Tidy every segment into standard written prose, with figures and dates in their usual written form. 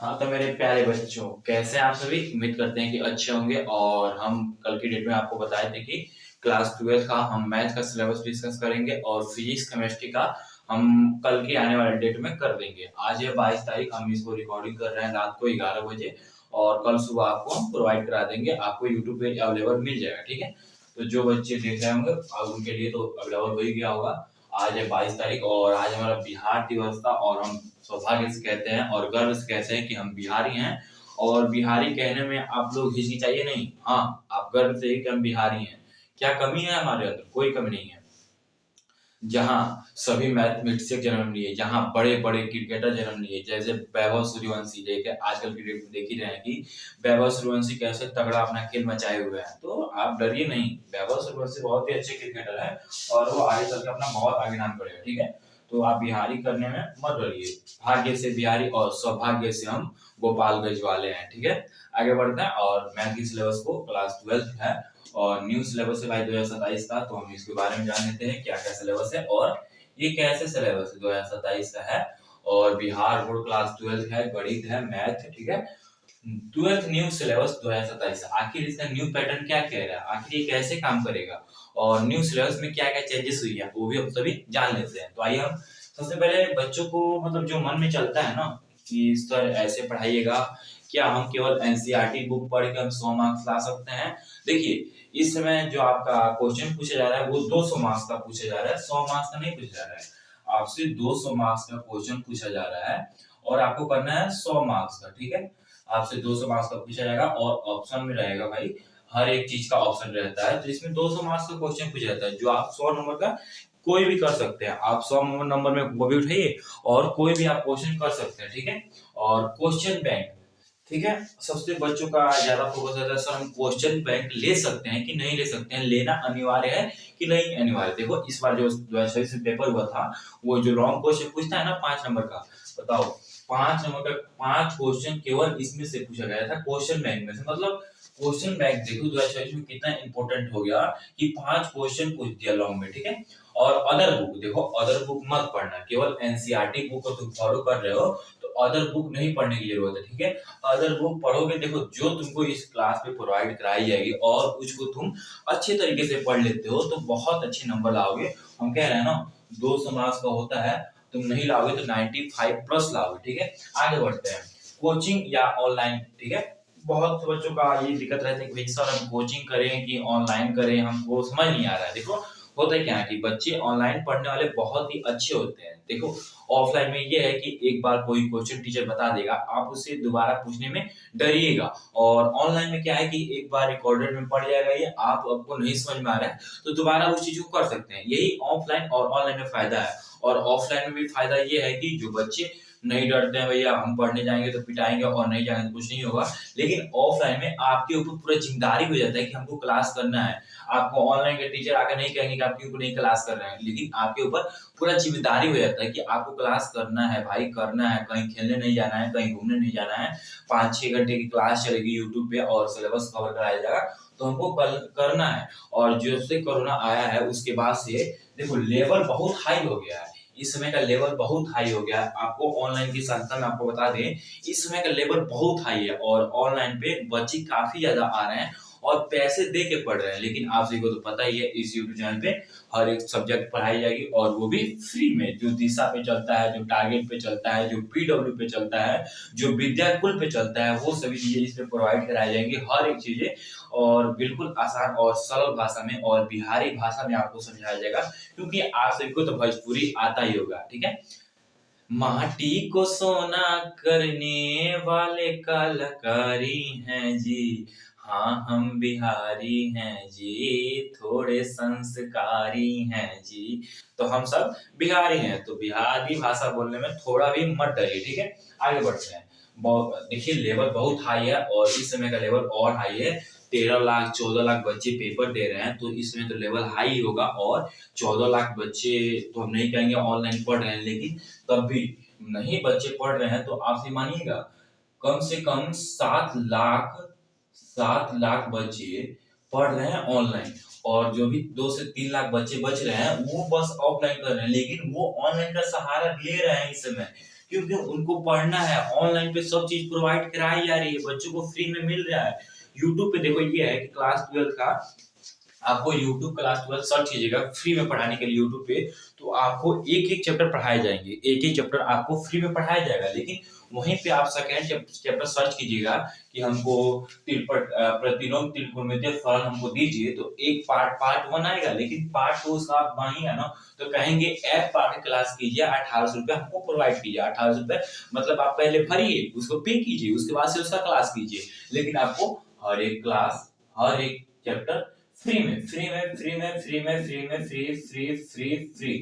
हाँ, तो मेरे प्यारे बच्चों, कैसे हैं आप सभी? उम्मीद करते हैं कि अच्छे होंगे। और हम कल की डेट में आपको बताए थे कि क्लास 12 का हम मैथ का सिलेबस डिस्कस करेंगे और फिजिक्स केमिस्ट्री का हम कल की आने वाले डेट में कर देंगे। आज है 22 तारीख, हम इसको रिकॉर्डिंग कर रहे हैं रात को 11 बजे और कल सुबह आपको हम प्रोवाइड करा देंगे। आपको यूट्यूब पे अवेलेबल मिल जाएगा, ठीक है? तो जो बच्चे देख रहे होंगे अब उनके लिए तो अवेलेबल हो ही गया होगा। आज है 22 तारीख और आज हमारा बिहार दिवस था और हम सौभाग्य से कहते हैं और गर्व से कहते हैं कि हम बिहारी हैं। और बिहारी कहने में आप लोग हिचकिचाइए नहीं, हाँ, आप गर्व से ही कि हम बिहारी हैं। क्या कमी है हमारे अंदर? कोई कमी नहीं है। जहाँ सभी मैथमेटिशियन जन्म लिए, जहाँ बड़े बड़े क्रिकेटर जन्म लिए, जैसे वैभव सूर्यवंशी, देखे आजकल क्रिकेट में देख ही रहे हैं कि वैभव सूर्यवंशी कैसे तगड़ा अपना खेल मचाए हुए हैं। तो आप डरिए नहीं, वैभव सूर्यवंशी बहुत ही अच्छे क्रिकेटर है और वो आगे चल के अपना बहुत आगे नाम करेगा, ठीक है? तो आप बिहारी करने में मत डरिए। भाग्य से बिहारी और सौभाग्य से हम गोपालगंज वाले हैं, ठीक है? आगे बढ़ते हैं और मैथ की सिलेबस को क्लास 12 है और न्यू सिलेबस है भाई 2027 का। तो हम इसके बारे में जान लेते हैं क्या क्या सिलेबस है और ये कैसे सिलेबस है 2027 का है। और बिहार बोर्ड क्लास 12 है, गणित है, मैथ है, ठीक है? 12th new syllabus 2027। आखिर इसका न्यू पैटर्न क्या कह रहा है, आखिर ये कैसे काम करेगा और न्यू सिलेबस में क्या क्या चेंजेस हुई है वो भी हम सभी जान लेते हैं। तो आइए हम सबसे पहले बच्चों को मतलब जो मन में चलता है ना कि सर ऐसे पढ़ाइएगा, क्या हम केवल एनसीईआरटी बुक पढ़ के हम 100 मार्क्स ला सकते हैं? देखिए, इस समय जो आपका क्वेश्चन पूछा जा रहा है वो 200 मार्क्स का पूछा जा रहा है, 100 मार्क्स का नहीं पूछा जा रहा है। आपसे 200 मार्क्स का क्वेश्चन पूछा जा रहा है और आपको करना है 100 मार्क्स का, ठीक है? आपसे 200 मार्क्स का पूछा जाएगा और ऑप्शन में रहेगा भाई, हर एक चीज का ऑप्शन रहता है। तो इसमें 200 मार्क्स का क्वेश्चन पूछा जाता है जो आप 100 नंबर का कोई भी कर सकते हैं। आप 100 नंबर में वो भी उठाइए और कोई भी आप क्वेश्चन कर सकते हैं, ठीक है? और क्वेश्चन बैंक, ठीक है, सबसे बच्चों का ज्यादा फोकस रहता है सर हम क्वेश्चन बैंक ले सकते हैं कि नहीं ले सकते हैं, लेना अनिवार्य है कि नहीं अनिवार्य। देखो इस बार जो 2026 पेपर हुआ था वो जो लॉन्ग क्वेश्चन पूछता है ना 5 नंबर का, बताओ 5 नंबर का 5 क्वेश्चन केवल इसमें से पूछा गया था, क्वेश्चन बैंक में से। मतलब क्वेश्चन बैंक देखो 2026 में कितना इंपॉर्टेंट हो गया कि 5 क्वेश्चन पूछ दिया लॉन्ग में, ठीक है? और अदर बुक देखो, अदर बुक मत पढ़ना, केवल एनसीईआरटी बुक को तुम फॉलो कर रहे हो तो अदर बुक नहीं पढ़ने की जरूरत है, ठीक है? अदर बुक पढ़ोगे, देखो जो तुमको इस क्लास में प्रोवाइड कराई जाएगी और उसको तुम अच्छे तरीके से पढ़ लेते हो तो बहुत अच्छे नंबर लाओगे। हम कह रहे हैं ना 200 मार्क्स का होता है, तुम नहीं लाओगे तो 95 प्लस लाओगे, ठीक है? आगे बढ़ते हैं, कोचिंग या ऑनलाइन, ठीक है? बहुत से बच्चों का ये दिक्कत रहता है कि भाई सर हम कोचिंग करें कि ऑनलाइन करें, हमको समझ नहीं आ रहा है। देखो होता है क्या है कि बच्चे ऑनलाइन पढ़ने वाले बहुत ही अच्छे होते हैं। देखो ऑफलाइन में ये है कि एक बार कोई क्वेश्चन टीचर बता देगा, आप उसे दोबारा पूछने में डरिएगा। और ऑनलाइन में क्या है कि एक बार रिकॉर्डेड में पढ़ जाएगा, ये आपको नहीं समझ में आ रहा है तो दोबारा उस चीज को कर सकते हैं। यही ऑफलाइन और ऑनलाइन में फायदा है। और ऑफलाइन में भी फायदा ये है कि जो बच्चे नहीं डरते हैं भैया हम पढ़ने जाएंगे तो पिटाएंगे और नहीं जाएंगे तो कुछ नहीं होगा, लेकिन ऑफलाइन में आपके ऊपर पूरा जिम्मेदारी हो जाता है कि हमको क्लास करना है। आपको ऑनलाइन के टीचर आकर नहीं कहेंगे कि आप क्यों नहीं क्लास कर रहे हैं, लेकिन आपके ऊपर पूरा जिम्मेदारी हो जाता है कि आपको क्लास करना है भाई, करना है, कहीं खेलने नहीं जाना है, कहीं घूमने नहीं जाना है। 5-6 घंटे की क्लास चलेगी यूट्यूब पे और सिलेबस कवर कराया जाएगा तो हमको कल करना है। और जब से कोरोना आया है उसके बाद से देखो लेवल बहुत हाई हो गया है, इस समय का लेवल बहुत हाई हो गया है। आपको ऑनलाइन की संस्था में आपको बता दें, इस समय का लेवल बहुत हाई है और ऑनलाइन पे बच्चे काफी ज्यादा आ रहे हैं और पैसे दे के पढ़ रहे हैं। लेकिन आप सभी को तो पता ही है इस यूट्यूब चैनल पे हर एक सब्जेक्ट पढ़ाई जाएगी और वो भी फ्री में, जो दिशा पे चलता है, जो टारगेट पे चलता है, जो पीडब्ल्यू पे चलता है, जो विद्याकुल पे चलता है, वो सभी चीजें इस पे प्रोवाइड कराई जाएंगी, हर एक चीजें। और बिल्कुल आसान और सरल भाषा में और बिहारी भाषा में आपको समझाया जाएगा, क्योंकि आप सभी को तो भोजपुरी आता ही होगा, ठीक है? माटी को सोना करने वाले कलाकारी हैं जी, हाँ हम बिहारी हैं जी, थोड़े संस्कारी हैं जी। तो हम सब बिहारी हैं तो बिहारी भाषा बोलने में थोड़ा भी मत डरिए, ठीक है? आगे बढ़ते हैं। देखिए लेवल बहुत हाई है और इस समय का लेवल और हाई है। 13 लाख 14 लाख बच्चे पेपर दे रहे हैं तो इसमें तो लेवल हाई होगा। और 14 लाख बच्चे तो हम नहीं कहेंगे ऑनलाइन पढ़ रहे हैं, लेकिन तब भी नहीं बच्चे पढ़ रहे हैं तो आप ही मानिएगा कम से कम 7 लाख बच्चे पढ़ रहे हैं ऑनलाइन। और जो भी 2 से 3 लाख बच्चे बच रहे हैं वो बस ऑफलाइन कर रहे हैं, लेकिन वो ऑनलाइन का सहारा ले रहे हैं इस समय, क्योंकि उनको पढ़ना है, ऑनलाइन पे सब चीज प्रोवाइड कराई जा रही है, बच्चों को फ्री में मिल रहा है। यूट्यूब पे देखो ये है कि क्लास 12 का आपको यूट्यूब क्लास 12 सर्च कीजिएगा फ्री में पढ़ाने के लिए यूट्यूब पे, तो आपको एक एक चैप्टर पढ़ाए जाएंगे, एक एक चैप्टर आपको फ्री में पढ़ाया जाएगा। लेकिन वहीं पे आप सेकेंड चैप्टर सर्च कीजिएगा कि हमको प्रतिलोम त्रिकोणमितीय फलन हमको दीजिए, तो एक पार्ट 1 आएगा, लेकिन पार्ट 2 उसका आप मांगिएगा ना तो कहेंगे ऐप पार्ट क्लास कीजिए, 1800 रुपये हमको प्रोवाइड कीजिए। 1800 रुपये मतलब आप पहले भरिए, उसको पे कीजिए, उसके बाद से उसका क्लास कीजिए। लेकिन आपको हर एक क्लास, हर एक चैप्टर फ्री में, फ्री में, फ्री में, फ्री में, फ्री में, free free free free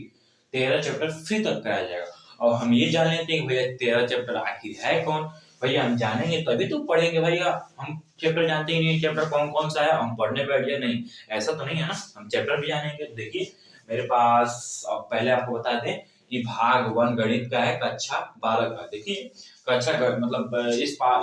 13 chapter free तक कराया जाएगा। और हम ये जान लेते हैं कि भैया 13 चैप्टर आखिर है कौन। भैया हम जानेंगे तभी तो पढ़ेंगे भैया, हम चैप्टर जानते ही नहीं चैप्टर कौन कौन सा है, हम पढ़ने बैठ जाए, नहीं ऐसा तो नहीं है ना, हम चैप्टर भी जानेंगे। देखिए मेरे पास, अब पहले आपको बता दें कि भाग 1 गणित का है, कक्षा 12 का। देखिए मतलब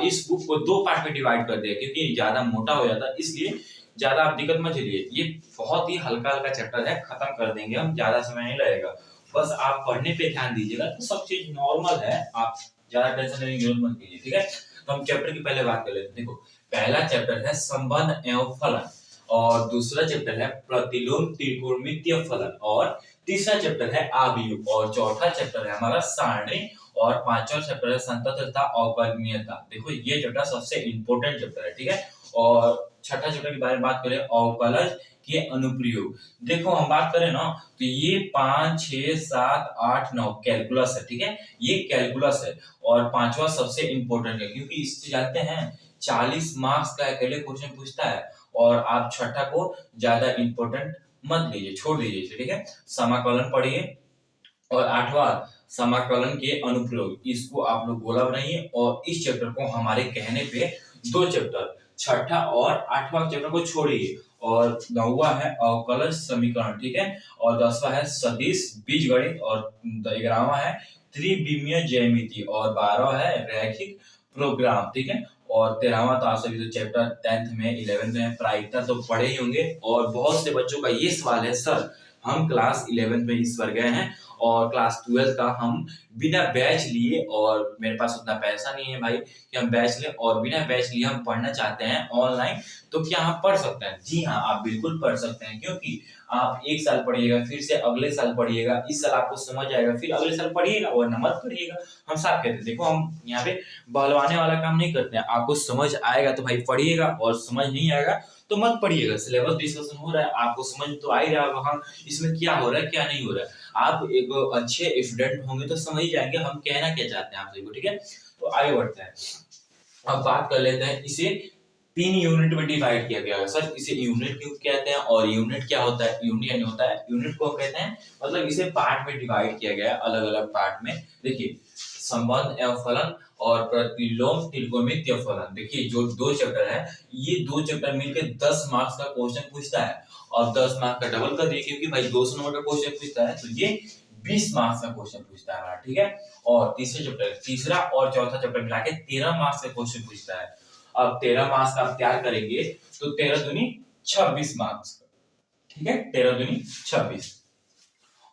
इस बुक को 2 पार्ट में डिवाइड कर दिया, क्योंकि ज्यादा मोटा हो जाता है, इसलिए ज्यादा आप दिक्कत मत झेलिए। ये बहुत ही हल्का हल्का चैप्टर है, खत्म कर देंगे हम, ज्यादा समय नहीं लगेगा। बस आप पढ़ने पे ध्यान दीजिएगा तो सब चीज नॉर्मल है, आप ज्यादा टेंशन लेने की जरूरत मत कीजिए, ठीक है। तो हम चैप्टर की पहले बात कर लेते हैं। देखो पहला चैप्टर है संबंध एवं फलन, और दूसरा चैप्टर है प्रतिलोम त्रिकोणमितीय फलन, और तीसरा चैप्टर है आव्यूह, और चौथा चैप्टर है हमारा सारणी, और पांचवा चैप्टर है संततता अवकलनीयता। देखो ये चैप्टर सबसे इंपॉर्टेंट चैप्टर है, ठीक है। और छठा चैप्टर के बारे में बात करें, अवकलज के अनुप्रयोग। देखो हम बात करें ना तो ये 5, 6, 7, 8, 9 कैलकुलस है, ठीक है, ये कैलकुलस है। और पांचवा सबसे इंपॉर्टेंट है, क्योंकि इससे जानते हैं 40 मार्क्स का अकेले क्वेश्चन पूछता है, और आप छठा को ज्यादा इंपॉर्टेंट मत लीजिए, छोड़ दीजिए इसे, ठीक है। समाकलन पढ़िए, और 8वां समाकलन के अनुप्रयोग, इसको आप लोग गोला बनाइए। और इस चैप्टर को हमारे कहने पे 2 चैप्टर, छठा और 8वां चैप्टर को छोड़िए, और 9वां है अवकलज समीकरण, ठीक है, और 10वां है सदिश बीजगणित, और 11वां है त्रिविमीय ज्यामिति, और 12वां है रैखिक प्रोग्राम, ठीक है। और 13वां तो आप सभी तो चैप्टर 10th में 11th में प्रायिकता तो पढ़े ही होंगे। और बहुत से बच्चों का ये सवाल है, सर हम क्लास 11th में इस बार गए हैं और क्लास 12 का हम बिना बैच लिए, और मेरे पास उतना पैसा नहीं है भाई कि हम बैच लें, और बिना बैच लिए हम पढ़ना चाहते हैं ऑनलाइन, तो क्या हम पढ़ सकते हैं? जी हाँ, आप बिल्कुल पढ़ सकते हैं, क्योंकि आप 1 साल पढ़िएगा, फिर से अगले साल पढ़िएगा, इस साल आपको समझ आएगा, फिर अगले साल पढ़िएगा, वरना मत पढ़िएगा। हम साफ कहते हैं, देखो हम यहाँ पे बहलवाने वाला काम नहीं करते हैं, आपको समझ आएगा तो भाई पढ़िएगा, और समझ नहीं आएगा तो मत पढ़िएगा। सिलेबस डिस्कशन हो रहा है, आपको समझ तो आ ही रहा होगा हाँ इसमें क्या हो रहा है क्या नहीं हो रहा है। आप एक अच्छे स्टूडेंट होंगे तो समझ ही जाएंगे हम कहना क्या चाहते हैं आप सभी को, ठीक है। तो आगे बढ़ते हैं, अब बात कर लेते हैं, इसे 3 यूनिट में डिवाइड किया गया है। सर इसे यूनिट क्यों कहते हैं, और यूनिट क्या होता है? यूनियन होता है, यूनिट को कहते हैं, मतलब इसे पार्ट में डिवाइड किया गया है, अलग अलग पार्ट में। देखिए संबंध एवं फलन और प्रतिलोम त्रिकोणमितीय फलन, देखिए जो 2 चैप्टर है, ये 2 चैप्टर मिलकर 10 मार्क्स का क्वेश्चन पूछता है, और 10 मार्क्स का डबल कर दिए, क्योंकि भाई 200 नंबर का क्वेश्चन पूछता है, तो ये 20 मार्क्स का क्वेश्चन पूछता है हमारा, ठीक है। और तीसरे चैप्टर, तीसरा और चौथा चैप्टर मिला के 13 मार्क्स का क्वेश्चन पूछता है। अब 13 मार्क्स का आप तैयार करेंगे तो 13 दूनी 26 मार्क्स का, ठीक है, 13 दूनी 26।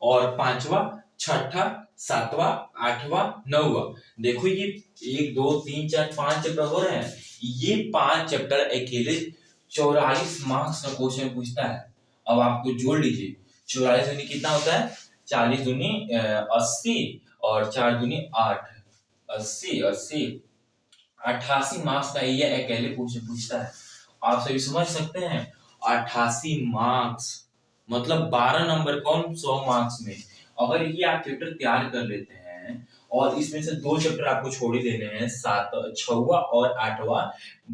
और पांचवा, छठा, 7वां, 8वां, 9वां, देखो ये 1, 2, 3, 4, 5 चैप्टर हो रहे हैं, ये 5 चैप्टर अकेले 44 मार्क्स का क्वेश्चन पूछता है। अब आपको जोड़ लीजिए, 44 दूनी कितना होता है? 40 दूनी 80, और 4 दूनी 8, 80, 80, 88 मार्क्स का ये अकेले क्वेश्चन पूछता है। आप सभी समझ सकते हैं 88 मार्क्स मतलब 12 नंबर कौन 100 मार्क्स में। अगर ये आप चैप्टर तैयार कर लेते हैं, और इसमें से 2 चैप्टर आपको छोड़ ही देने हैं, 6वां और 8वां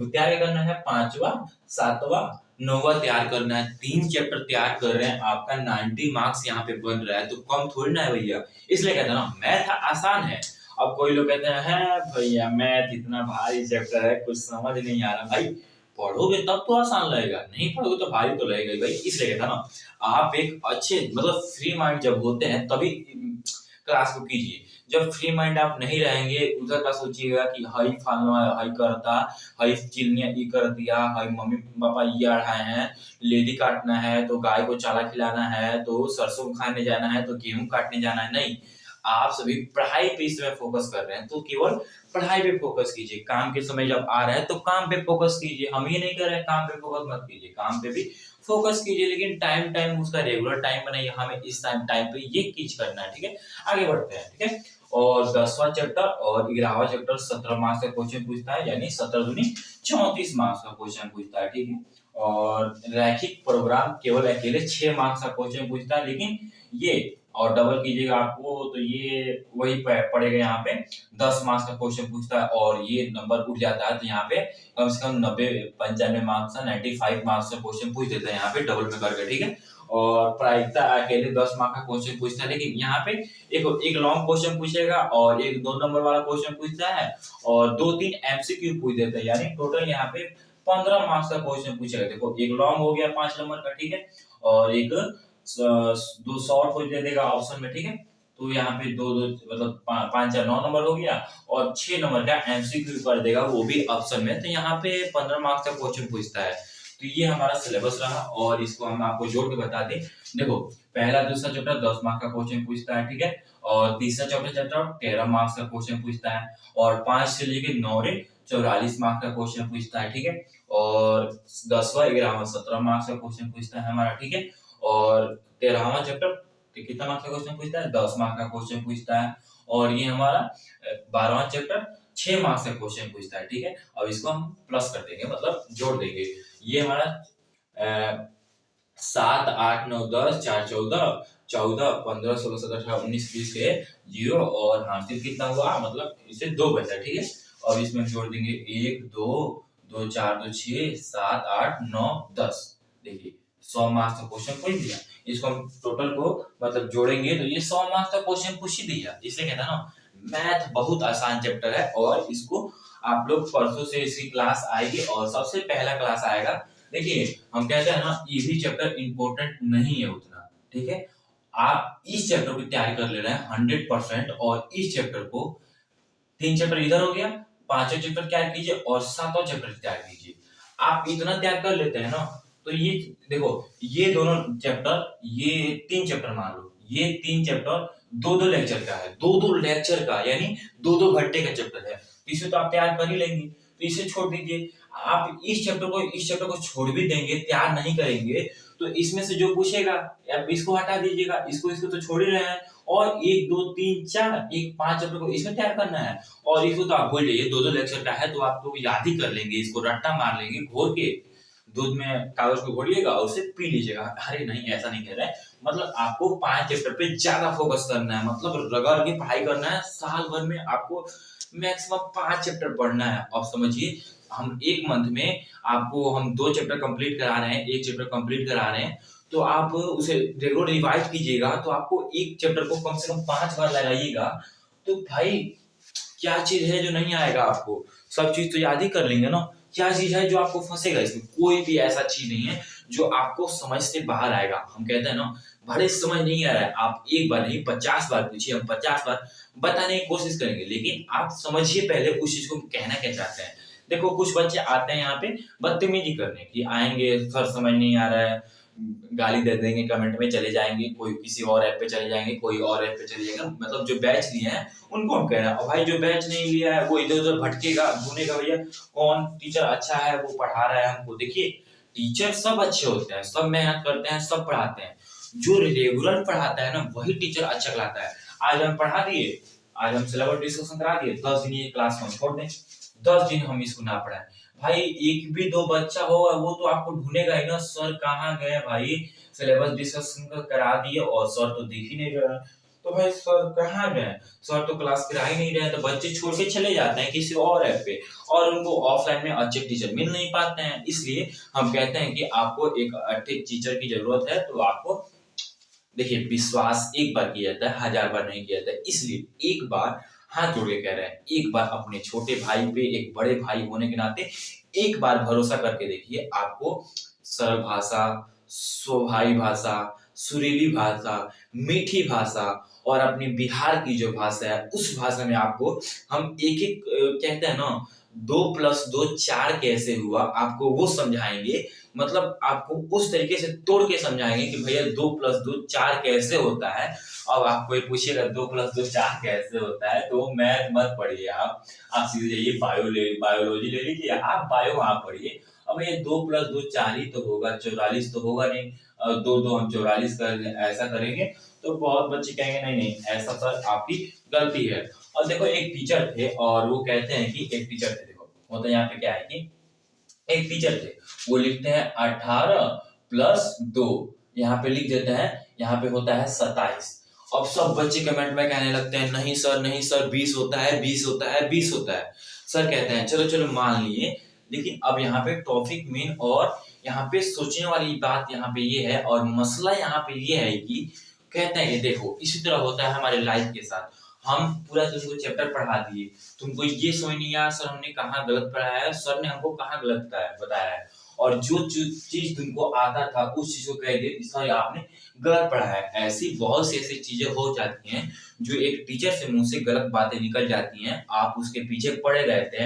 तैयार करना है, 5वां, 7वां, 9वां तैयार करना है, 3 चैप्टर तैयार कर रहे हैं, आपका 90 मार्क्स यहाँ पे बन रहा है, तो कम थोड़ी ना है भैया। इसलिए कहते हैं ना मैथ आसान है। अब कोई लोग कहते हैं भैया मैथ इतना भारी चैप्टर है, कुछ समझ नहीं आ रहा। भाई पढ़ोगे तब तो आसान लगेगा, नहीं पढ़ोगे तो भारी तो लगेगा ही भाई। इसलिए कहता ना आप एक अच्छे मतलब फ्री माइंड जब होते हैं तभी क्लास को कीजिए। जब फ्री माइंड आप नहीं रहेंगे, उधर का सोचिएगा कि हई फलाना हई करता, हई चिलनिया ये कर दिया, हई मम्मी पापा ये अढ़ाए हैं, लेडी काटना है तो गाय को चारा खिलाना है, तो सरसों खाने जाना है, तो गेहूं काटने जाना है, नहीं। आप सभी पढ़ाई पे इस समय फोकस कर रहे हैं तो केवल पढ़ाई पे फोकस कीजिए। काम के समय जब आ रहा है तो काम पे फोकस कीजिए। हम ये नहीं कर रहे हैं काम पे फोकस मत कीजिए, काम पे भी फोकस कीजिए, लेकिन टाइम टाइम उसका रेगुलर टाइम बनाइए। हमें इस टाइम पे ये चीज करना है, ठीक है। आगे बढ़ते हैं, ठीक है। और 10वां चैप्टर और 11वां चैप्टर 17 मार्क्स का क्वेश्चन पूछता है, यानी 17 दूनी 34 मार्क्स का क्वेश्चन पूछता है, ठीक है। और रैखिक प्रोग्राम केवल अकेले 6 मार्क्स का क्वेश्चन पूछता है, लेकिन ये और डबल कीजिएगा आपको तो ये वही पड़ेगा यहाँ पे 10 मार्क्स का क्वेश्चन पूछता है और ये नंबर उठ जाता है तो यहाँ पे कम से कम 90-95 मार्क्स का 95 मार्क्स का क्वेश्चन पूछ देता है यहाँ पे डबल में करके, ठीक है। और प्रायिकता अकेले 10 मार्क्स का क्वेश्चन पूछता है, लेकिन यहाँ पे एक लॉन्ग क्वेश्चन पूछेगा और एक 2 नंबर वाला क्वेश्चन पूछता है और 2-3 एमसीक्यू पूछ देता है, यानी टोटल यहाँ पे 15 मार्क्स का क्वेश्चन पूछेगा। देखो एक लॉन्ग हो गया 5 नंबर का, ठीक है, और एक 2 शॉर्ट हो देगा ऑप्शन में, ठीक है। तो यहाँ पे 2-2 मतलब 5-4-9 नंबर हो गया और 6 नंबर का एमसीक्यू कर देगा वो भी ऑप्शन में। तो यहाँ पे 15 मार्क्स का क्वेश्चन पूछता है। तो ये हमारा सिलेबस रहा और इसको हम आपको जोड़ के बता दें। देखो पहला दूसरा चैप्टर 10 मार्क्स का क्वेश्चन पूछता है, ठीक है। और तीसरा चैप्टर 13 मार्क्स का क्वेश्चन पूछता है और 5 से लेके 9 44 मार्क्स का क्वेश्चन पूछता है, ठीक है। और 10वां 11वां 17 मार्क्स का क्वेश्चन पूछता है हमारा, ठीक है। और 13वां चैप्टर कितना मार्क्स का क्वेश्चन पूछता है, 10 मार्क्स का क्वेश्चन पूछता है। और ये हमारा 12वां चैप्टर 6 मार्क्स का क्वेश्चन पूछता है, ठीक है। अब इसको हम प्लस कर देंगे, मतलब जोड़ देंगे। ये हमारा 7 8 9 10 4 14 14 15 16 17 18 19 20 के 0 और हासिल कितना हुआ, मतलब इसे 2 बचा, ठीक है। अब इसमें जोड़ देंगे 1 2 2 4 2 6 7 8 9 10। देखिए 100 मार्क्स का क्वेश्चन पूछ दिया। इसको हम टोटल को मतलब जोड़ेंगे तो ये 100 मार्क्स का क्वेश्चन पूछ ही दिया। इसलिए कहता है ना मैथ बहुत आसान चैप्टर है और इसको आप लोग परसों से इसकी क्लास आएगी और सबसे पहला क्लास आएगा। देखिए हम कहते हैं ना इजी चैप्टर इंपॉर्टेंट नहीं है उतना, ठीक है। आप इस चैप्टर की तैयारी कर ले रहे हैं 100% और इस चैप्टर को 3 चैप्टर इधर हो गया, 5वां चैप्टर तैयार कीजिए और 7वां चैप्टर तैयार कीजिए। आप इतना तैयार कर लेते हैं ना तो ये देखो ये दोनों चैप्टर, ये 3 चैप्टर मान लो, ये 3 चैप्टर 2-2 लेक्चर का है, 2-2 लेक्चर का यानी 2-2 घंटे का चैप्टर है। इसे तो आप तैयार कर ही लेंगे, तो इसे छोड़ दीजिए। आप इस चैप्टर को छोड़ भी देंगे, तैयार नहीं करेंगे तो इसमें से जो पूछेगा आप इसको हटा दीजिएगा, इसको तो छोड़ ही रहे हैं। और 1 2 3 4 एक 5 चैप्टर को इसमें तैयार करना है और इसको तो आप भूल जाइए, 2-2 लेक्चर का है तो आप तो याद ही कर लेंगे, इसको रट्टा मार लेंगे, घोर के दूध में कागज को घोलिएगा और उसे पी लीजिएगा। अरे नहीं ऐसा नहीं कह रहे हैं, मतलब आपको 5 चैप्टर पे ज्यादा फोकस करना है, मतलब रगड़ के पढ़ाई करना है। साल भर में आपको मैक्सिमम 5 चैप्टर पढ़ना है। अब समझिए हम एक मंथ में आपको हम 2 चैप्टर कंप्लीट करा रहे हैं, 1 चैप्टर कंप्लीट करा रहे हैं, तो आप उसे रेगुलर रिवाइज कीजिएगा तो आपको एक चैप्टर को कम से कम 5 बार लगाइएगा। तो भाई क्या चीज है जो नहीं आएगा आपको, सब चीज तो याद ही कर लेंगे ना। क्या चीज है जो आपको फंसेगा, इसमें कोई भी ऐसा चीज नहीं है जो आपको समझ से बाहर आएगा। हम कहते हैं ना बड़े समझ नहीं आ रहा है, आप एक बार नहीं 50 बार पूछिए, हम 50 बार बताने की कोशिश करेंगे, लेकिन आप समझिए पहले उस चीज को कहना क्या चाहते हैं। देखो कुछ बच्चे आते हैं यहाँ पे बदतमीजी करने की, आएंगे सर समझ नहीं आ रहा है, गाली दे देंगे, कमेंट में चले जाएंगे, कोई किसी और ऐप पे चले जाएंगे, कोई और ऐप पे चले जाएगा। मतलब जो बैच लिए हैं उनको हम कह रहे हैं, और भाई जो बैच नहीं लिया है वो इधर उधर भटकेगा, ढूंढेगा भैया कौन टीचर अच्छा है वो पढ़ा रहा है हमको। देखिए टीचर सब अच्छे होते हैं, सब मेहनत करते हैं, सब पढ़ाते हैं, जो रेगुलर पढ़ाता है ना वही टीचर अच्छा कहलाता है। आज हम पढ़ा दिए, आज हम सिलेबस डिस्कशन करा दिए, 10 दिन ये क्लास में छोड़ दें, 10 दिन हम इसको ना पढ़ाएं, भाई एक भी 2 बच्चा होगा वो तो आपको ढूंढेगा ही ना, सर कहाँ गए भाई, सिलेबस डिस्कशन करा दिए और सर तो दिख ही नहीं रहा। तो भाई सर कहाँ गए, सर तो क्लास करा ही नहीं रहे, तो बच्चे छोड़ के चले जाते हैं किसी और ऐप पे और उनको ऑफलाइन में अच्छे टीचर मिल नहीं पाते हैं। इसलिए हम कहते हैं कि आपको एक अच्छे टीचर की जरूरत है। तो आपको देखिए विश्वास एक बार किया जाता है, 1000 बार नहीं किया जाता है। इसलिए एक बार हाथ जोड़ के कह रहे हैं, एक बार अपने छोटे भाई पे, एक बड़े भाई होने के नाते एक बार भरोसा करके देखिए, आपको सरल भाषा, स्वाभाविक भाषा, सुरीली भाषा, मीठी भाषा और अपने बिहार की जो भाषा है उस भाषा में आपको हम एक एक कहते हैं ना 2 + 2 4 कैसे हुआ आपको वो समझाएंगे। मतलब आपको उस तरीके से तोड़ के समझाएंगे कि भैया 2 + 2 4 कैसे होता है। अब आपको ये पूछिएगा 2 + 2 4 कैसे होता है, तो मैथ मत पढ़िए आप सीधे जाइए बायोलॉजी ले लीजिए, आप बायो वहाँ पढ़िए। अब ये 2 + 2 4 ही तो होगा, 44 तो होगा नहीं। 2 हम 44 कर ऐसा करेंगे तो बहुत बच्चे कहेंगे नहीं नहीं ऐसा सर आपकी गलती है। और देखो एक टीचर थे और वो कहते हैं कि एक टीचर थे, देखो होता यहाँ पे क्या है कि एक टीचर थे, वो लिखते हैं 18 + 2, यहाँ पे लिख देते हैं, यहाँ पे होता है 27। अब सब बच्चे कमेंट में कहने लगते हैं नहीं सर 20 होता है 20 होता है 20 होता है। सर कहते हैं चलो चलो मान लिए, लेकिन अब यहाँ पे टॉपिक मेन और यहाँ पे सोचने वाली बात यहाँ पे ये है और मसला यहाँ पे ये है कि कहते हैं कि देखो इसी तरह होता है हमारे लाइफ के साथ। हम पूरा तुमको चैप्टर पढ़ा दिए, तुमको ये समझ नहीं आया सर हमने कहाँ गलत पढ़ाया है, सर ने हमको कहाँ गलत बताया है, और जो चीज तुमको आता था उस चीज को कह दिए सर आपने गलत पढ़ाया है। ऐसी बहुत सी ऐसी चीजें हो जाती हैं जो एक टीचर से मुंह से गलत बातें निकल जाती हैं, आप उसके पीछे पड़े रहते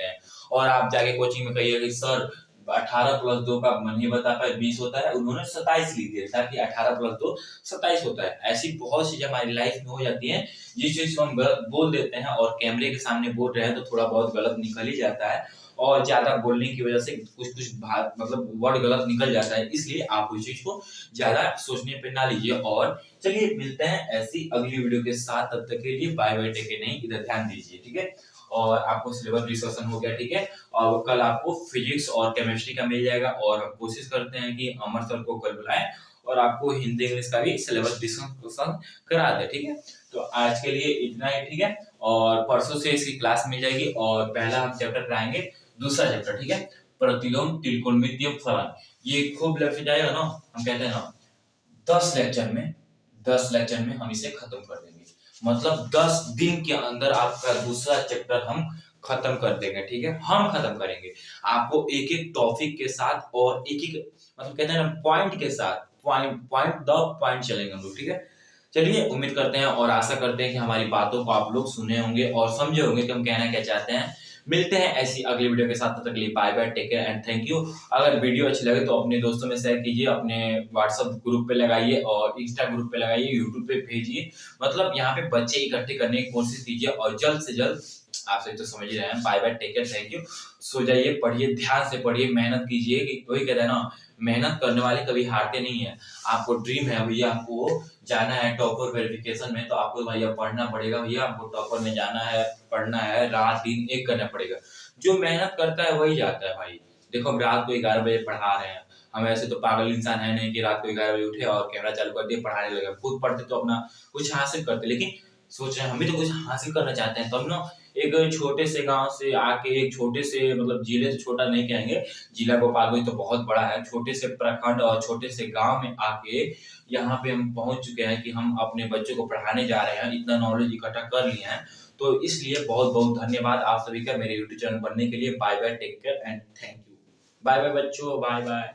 हैं और आप जाके कोचिंग में कहिए कि सर 18 + 2 का नहीं बता पाए 20 होता है, उन्होंने 27 लिख दिया था कि 18 + 2 27 होता है। ऐसी बहुत चीजें हमारी लाइफ में हो जाती हैं जिस चीज को हम गलत बोल देते हैं और कैमरे के सामने बोल रहे हैं तो थोड़ा बहुत गलत निकल ही जाता है और ज्यादा बोलने की वजह से कुछ कुछ मतलब वर्ड गलत निकल जाता है, इसलिए आप उस चीज को ज्यादा सोचने पे ना लीजिए। और चलिए मिलते हैं ऐसी अगली वीडियो के साथ, तब तक के लिए बाय बाय, टेक केयर, नहीं इधर ध्यान दीजिए, ठीक है। और आपको सिलेबस डिस्कशन हो गया, ठीक है। और कल आपको फिजिक्स और केमिस्ट्री का मिल जाएगा और हम कोशिश करते हैं कि अमर सर को कल बुलाएं और आपको हिंदी इंग्लिश का भी सिलेबस डिस्कशन करा दे, ठीक है। तो आज के लिए इतना ही, ठीक है। और परसों से इसकी क्लास मिल जाएगी और पहला हम चैप्टर कराएंगे, दूसरा चैप्टर, ठीक है, प्रतिलोम त्रिकोणमितीय फलन। ये खूब लग जाएगा ना, हम कहते हैं ना 10 लेक्चर में हम इसे खत्म कर देंगे, मतलब 10 दिन के अंदर आपका दूसरा चैप्टर हम खत्म कर देंगे, ठीक है। हम खत्म करेंगे आपको एक एक टॉपिक के साथ और एक एक मतलब कहते हैं ना पॉइंट के साथ, पॉइंट चलेंगे हम लोग, ठीक है। चलिए उम्मीद करते हैं और आशा करते हैं कि हमारी बातों को आप लोग सुने होंगे और समझे होंगे कि हम कहना क्या चाहते हैं। मिलते हैं ऐसी अगली वीडियो के साथ, तब तक के लिए bye bye, take care and thank you. अगर वीडियो अच्छी लगे तो अपने दोस्तों में शेयर कीजिए, अपने व्हाट्सएप ग्रुप पे लगाइए और इंस्टा ग्रुप पे लगाइए, यूट्यूब पे भेजिए, मतलब यहाँ पे बच्चे इकट्ठे करने की कोशिश कीजिए और जल्द से जल्द आप सभी तो समझ ही रहे हैं। Bye bye, take care, thank you. सो जाइए, पढ़िए, ध्यान से पढ़िए, मेहनत कीजिए, कि वही कहता है ना मेहनत करने वाले कभी हारते नहीं है। आपको ड्रीम है भैया, आपको जाना है टॉपर वेरिफिकेशन में, तो आपको भैया पढ़ना पड़ेगा, भैया आपको टॉपर में जाना है, पढ़ना है, रात दिन एक करना पड़ेगा। जो मेहनत करता है वही जाता है भाई। देखो हम रात को 11 बजे पढ़ा रहे हैं, हम ऐसे तो पागल इंसान है नहीं कि रात को 11 बजे उठे और कैमरा चालू कर दिए पढ़ाने लगे। खुद पढ़ते तो अपना कुछ हासिल करते, लेकिन सोच रहे हैं हम भी तो कुछ हासिल करना चाहते हैं, तब ना एक छोटे से गांव से आके एक छोटे से मतलब जिले से छोटा नहीं कहेंगे, जिला गोपालगंज तो बहुत बड़ा है, छोटे से प्रखंड और छोटे से गांव में आके यहाँ पे हम पहुंच चुके हैं कि हम अपने बच्चों को पढ़ाने जा रहे हैं, इतना नॉलेज इकट्ठा कर लिए हैं। तो इसलिए बहुत बहुत धन्यवाद आप सभी का मेरे यूट्यूब चैनल बनने के लिए। Bye bye, take care and thank you. Bye bye बच्चों, बाय बाय।